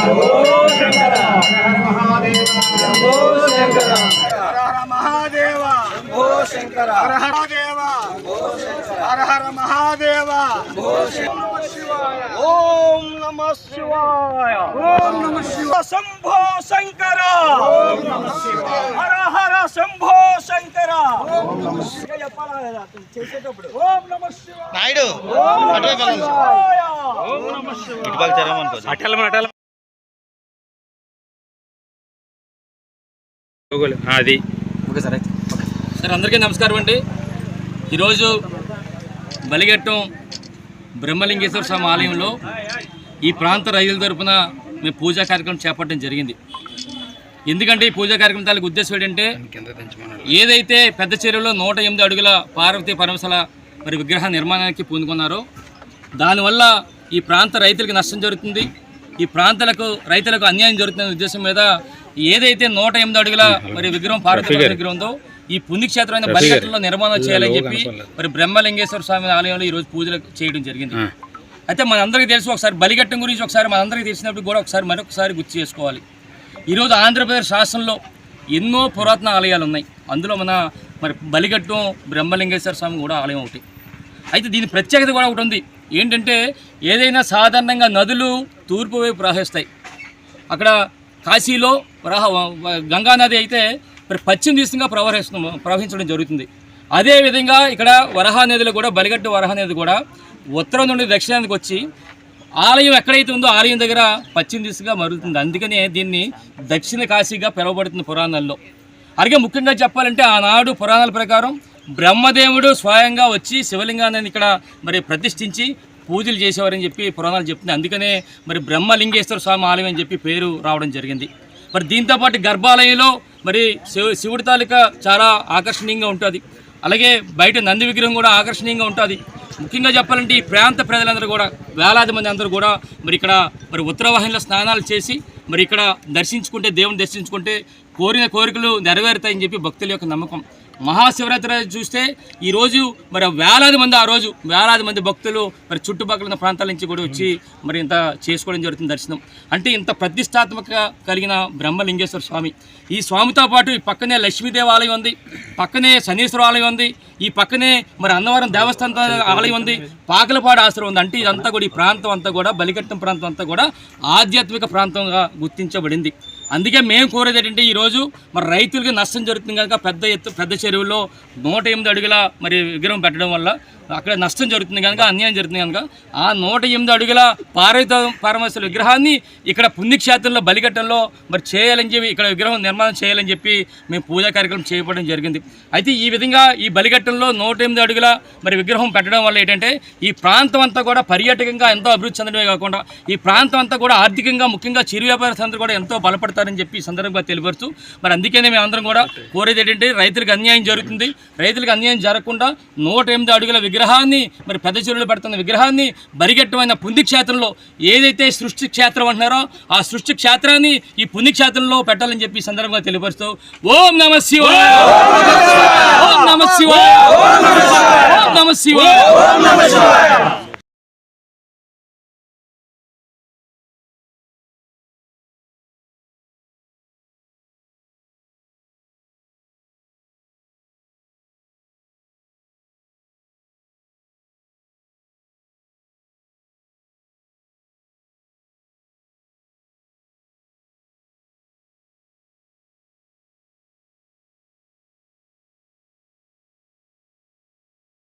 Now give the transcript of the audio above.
హర హర మహాదేవ ఓం నమః శివాయ ఓం నమః శివాయ శంభో శంకర ఓం నమః శివాయ హర హర శంభో శంకర ఓం నమః శివాయ చెప్పాలా చేసేటప్పుడు ఓం నమః శివాయ నాయుడు ఓం నమః శివాయ ఇటు బాగా జరమనుకో అటల అది ఓకే సార్. సార్ అందరికీ నమస్కారం అండి. ఈరోజు బలిగట్టం బ్రహ్మలింగేశ్వర స్వామి ఆలయంలో ఈ ప్రాంత రైతుల తరపున మేము పూజా కార్యక్రమం చేపట్టడం జరిగింది. ఎందుకంటే ఈ పూజా కార్యక్రమం తాలూకు ఉద్దేశం ఏంటంటే ఏదైతే పెద్ద చెరువులో 108 అడుగుల పార్వతీ పరమశల మరి విగ్రహ నిర్మాణానికి పూనుకున్నారో దానివల్ల ఈ ప్రాంత రైతులకు నష్టం జరుగుతుంది, ఈ రైతులకు అన్యాయం జరుగుతున్న ఉద్దేశం మీద ఏదైతే 108 అడుగుల మరి విగ్రహం పార్వతీ విగ్రహం ఉందో ఈ పుణ్యక్షేత్రమైన బలిగట్టలో నిర్మాణం చేయాలని చెప్పి మరి బ్రహ్మలింగేశ్వర స్వామి ఆలయంలో ఈరోజు పూజలు చేయడం జరిగింది. అయితే మనందరికీ తెలుసు, ఒకసారి బలిగట్టం గురించి ఒకసారి మనందరికీ తెలిసినప్పుడు కూడా మరొకసారి గుర్తు చేసుకోవాలి. ఈరోజు ఆంధ్రప్రదేశ్ రాష్ట్రంలో ఎన్నో పురాతన ఆలయాలు ఉన్నాయి. అందులో మరి బలిగట్టం బ్రహ్మలింగేశ్వర స్వామి కూడా ఆలయం ఒకటి. అయితే దీని ప్రత్యేకత కూడా ఒకటి ఉంది. ఏంటంటే ఏదైనా సాధారణంగా నదులు తూర్పు వైపు ప్రవహిస్తాయి. అక్కడ కాశీలో గంగానది అయితే మరి పశ్చిమ దిశగా ప్రవహించడం జరుగుతుంది. అదేవిధంగా ఇక్కడ వరహా నదిలో కూడా బలిగట్టు వరహా నది కూడా ఉత్తరం నుండి దక్షిణానికి వచ్చి ఆలయం ఎక్కడైతే ఉందో ఆలయం దగ్గర పశ్చిమ దిశగా మరుగుతుంది. అందుకనే దీన్ని దక్షిణ కాశీగా పిలువబడుతుంది పురాణాల్లో. అలాగే ముఖ్యంగా చెప్పాలంటే ఆనాడు పురాణాల ప్రకారం బ్రహ్మదేవుడు స్వయంగా వచ్చి శివలింగాన్ని ఇక్కడ మరి ప్రతిష్ఠించి పూజలు చేసేవారని చెప్పి పురాణాలు చెప్తుంది. అందుకనే మరి బ్రహ్మలింగేశ్వర స్వామి ఆలయం అని చెప్పి పేరు రావడం జరిగింది. మరి దీంతోపాటు గర్భాలయంలో మరి శివుడి తాలూకా చాలా ఆకర్షణీయంగా ఉంటుంది. అలాగే బయట నంది విగ్రహం కూడా ఆకర్షణీయంగా ఉంటుంది. ముఖ్యంగా చెప్పాలంటే ఈ ప్రాంత ప్రజలందరూ కూడా వేలాది మంది అందరూ కూడా మరి ఇక్కడ మరి ఉత్తరవాహినిలో స్నానాలు చేసి మరి ఇక్కడ దేవుని దర్శించుకుంటే కోరిన కోరికలు నెరవేరుతాయని చెప్పి భక్తుల యొక్క నమ్మకం. మహాశివరాత్రి చూస్తే ఈరోజు మరి వేలాది మంది భక్తులు మరి చుట్టుపక్కల ఉన్న ప్రాంతాల నుంచి కూడా వచ్చి మరి ఇంత చేసుకోవడం జరుగుతుంది దర్శనం. అంటే ఇంత ప్రతిష్టాత్మక కలిగిన బ్రహ్మలింగేశ్వర స్వామి. ఈ స్వామితో పాటు ఈ పక్కనే లక్ష్మీదేవి ఆలయం ఉంది, పక్కనే శనీశ్వర ఆలయం ఉంది, ఈ పక్కనే మరి అన్నవరం దేవస్థానం ఆలయం ఉంది, పాకలపాడు ఆశ్రమం ఉంది. అంటే ఇదంతా కూడా ఈ ప్రాంతం అంతా కూడా బలిగట్టం ప్రాంతం అంతా కూడా ఆధ్యాత్మిక ప్రాంతంగా గుర్తించబడింది. అందుకే మేము కోరేది ఏంటంటే ఈరోజు మరి రైతులకి నష్టం జరుగుతుంది కనుక పెద్ద చెరువులో 108 అడుగుల మరి విగ్రహం పెట్టడం వల్ల అక్కడ నష్టం జరుగుతుంది కనుక అన్యాయం జరుగుతుంది కనుక ఆ 108 అడుగుల పార్వతీ పరమేశ్వర విగ్రహాన్ని ఇక్కడ పుణ్యక్షేత్రంలో బలిగట్టంలో మరి చేయాలని చెప్పి ఇక్కడ విగ్రహం నిర్మాణం చేయాలని చెప్పి మేము పూజా కార్యక్రమం చేయడం జరిగింది. అయితే ఈ విధంగా ఈ బలిగట్టంలో 108 అడుగుల మరి విగ్రహం పెట్టడం వల్ల ఏంటంటే ఈ ప్రాంతం అంతా కూడా పర్యాటకంగా ఎంతో అభివృద్ధి చెందడమే కాకుండా ఈ ప్రాంతం అంతా కూడా ఆర్థికంగా ముఖ్యంగా చిరు వ్యాపారస్తులందరూ కూడా ఎంతో బలపడతారని చెప్పి ఈ సందర్భంగా తెలియపరుస్తూ మరి అందుకనే మేము అందరం కూడా కోరేది ఏంటంటే రైతులకు అన్యాయం జరుగుతుంది, రైతులకు అన్యాయం జరగకుండా 108 అడుగుల విగ్రహాన్ని మరి పెద్ద చెరువులో పెడుతున్న విగ్రహాన్ని బలిగట్టమైన పుణ్యక్షేత్రంలో ఏదైతే సృష్టి క్షేత్రం అంటున్నారో ఆ సృష్టి క్షేత్రాన్ని ఈ పుణ్యక్షేత్రంలో పెట్టాలని చెప్పి ఈ సందర్భంగా తెలియపరుస్తూ ఓం నమః శివాయ, ఓం నమః శివాయ, ఓం నమః శివాయ, ఓం నమః శివాయ.